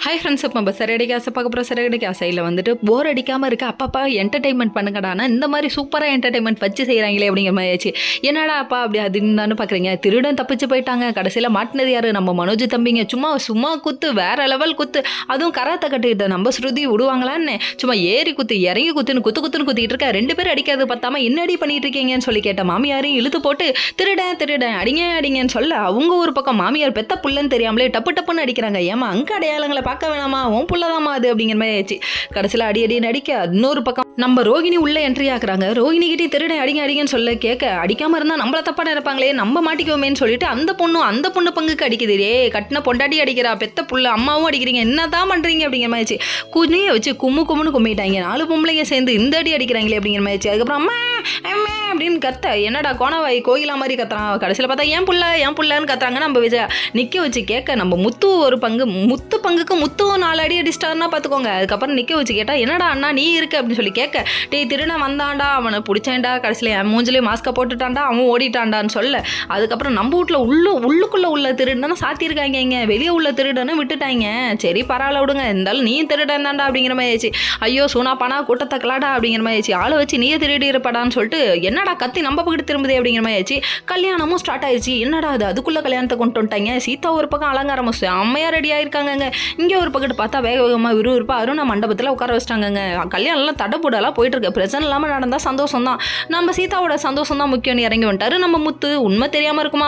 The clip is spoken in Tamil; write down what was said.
ஹாய் ஃப்ரெண்ட்ஸ், இப்போ நம்ம சரடி கேஸை பார்க்க போகிற சரடி கேஸையில் வந்துட்டு போர் அடிக்காமல் இருக்க அப்பப்பா என்டர்டைன்மெண்ட் பண்ணுங்கடானா இந்த மாதிரி சூப்பராக என்டர்டைன்மெண்ட் வச்சு செய்கிறாங்களே அப்படிங்கிற மாதிரி ஆச்சு. என்னடா அப்பா அப்படி அதுன்னு பார்க்குறீங்க. திருடன் தப்பிச்சு போயிட்டாங்க. கடைசியில் மாட்டினது யார்? நம்ம மனோஜ் தம்பிங்க. சும்மா குத்து, வேற லெவல் குத்து. அதுவும் கராத்தை கட்டிக்கிட்டு நம்ம ஸ்ருதி விடுவாங்களான்னு சும்மா ஏறி குத்து இறங்கி குத்துன்னு குத்திக்கிட்டு இருக்கா. 2 பேர் அடிக்காது பார்த்தாம என்னடி பண்ணிட்டு இருக்கீங்கன்னு சொல்லி கேட்ட மாமியாரையும் இழுத்து போட்டு திருடன் அடிங்கன்னு சொல்ல அவங்க ஒரு பக்கம் மாமியார் பெத்த புள்ளன்னு தெரியாமலே டப்புன்னு அடிக்கிறாங்க. ஏமா அங்கே அடையாளங்களை பார்க்க வேணாமா, உன் புள்ளதாமா அது அப்படிங்கிற மாதிரி ஆயிடுச்சு. கடைசியில் அடின்னு அடிக்க இன்னொரு பக்கம் நம்ம ரோகிணி உள்ள என்ட்ரி ஆக்குறாங்க. ரோகிணி கிட்டே திருடன் அடிங்கன்னு சொல்ல கேட்க அடிக்காம இருந்தா நம்மள தப்பா நினைப்பாங்களே, நம்ம மாட்டிக்குவோமேன்னு சொல்லிட்டு அந்த பொண்ணு பங்குக்கு அடிக்குது. கட்டின பொண்டாட்டி அடிக்கிறா, பெத்த புள்ள அம்மாவும் அடிக்கிறீங்க, என்னதான் பண்றீங்க அப்படிங்கிற மாதிரி குனிய வச்சு கும்முன்னு கும்மிட்டாங்க. 4 பொம்பளைங்க சேர்ந்து இந்த அடி அடிக்கிறாங்களே அப்படிங்கிற மாதிரி. அதுக்கப்புறம் அம்மா அப்படின்னு கத்த, என்னடா கோணவாய் கோயிலா மாதிரி கத்துறான். கடைசியில் பார்த்தா ஏன் புள்ளன்னு கத்துறாங்க. நம்ம விஜய் நிக்க வச்சு கேட்க நம்ம முத்து ஒரு பங்குக்கு முத்துவும் 4 அடி அடிச்சிட்டாருன்னா பார்த்துக்கோங்க. அதுக்கப்புறம் நிக்க வச்சு கேட்டா என்னடா அண்ணா நீ இருக்கு அப்படின்னு சொல்லி கேட்க, டேய் திருடன் வந்தாண்டா, அவனை பிடிச்சேன்டா, கடைசியில் என் மூஞ்சிலே மாஸ்கை போட்டுட்டான்டா, அவன் ஓடிட்டான்டான்னு சொல்ல அதுக்கப்புறம் நம்ம வீட்டில் உள்ளுக்குள்ள உள்ள திருடனை சாத்தியிருக்காங்க, இங்கே வெளியே உள்ள திருடனை விட்டுட்டாங்க. சரி பரவாயில்ல விடுங்க, இருந்தாலும் நீ திருடன் தான்டா அப்படிங்கிற மாதிரி ஆயிடுச்சு. ஐயோ சூனா பானா கூட்டத்தை கலாடா அப்படிங்கிற மாதிரி ஆயிடுச்சு. ஆளை வச்சு நீயே திருடி இருப்படான்னு சொல்லிட்டு என்னடா கத்தி நம்ம பக்கத்து திரும்புதே அப்படிங்கிற மாதிரி ஆயிடுச்சு. கல்யாணமும் ஸ்டார்ட் ஆயிடுச்சு. என்னடா அதுக்குள்ள கல்யாணத்தை கொண்டு வந்துட்டாங்க. சீதா ஒரு பக்கம் அலங்காரம் அம்மையா ரெடி ஆயிருக்காங்க. இங்கே ஒரு பக்கத்து பார்த்தா வேகமாக விறுவிறுப்பா அருணா மண்டபத்தில் உட்கார வச்சிட்டாங்க. கல்யாணம்லாம் தடப்பூடெல்லாம் போயிட்டு இருக்கு. பிரச்சனை இல்லாமல் நடந்தால் சந்தோஷம் தான். நம்ம சீதாவோட சந்தோஷம் தான் முக்கியம்னு இறங்கி வந்துட்டாரு நம்ம முத்து. உண்மை தெரியாமல் இருக்குமா?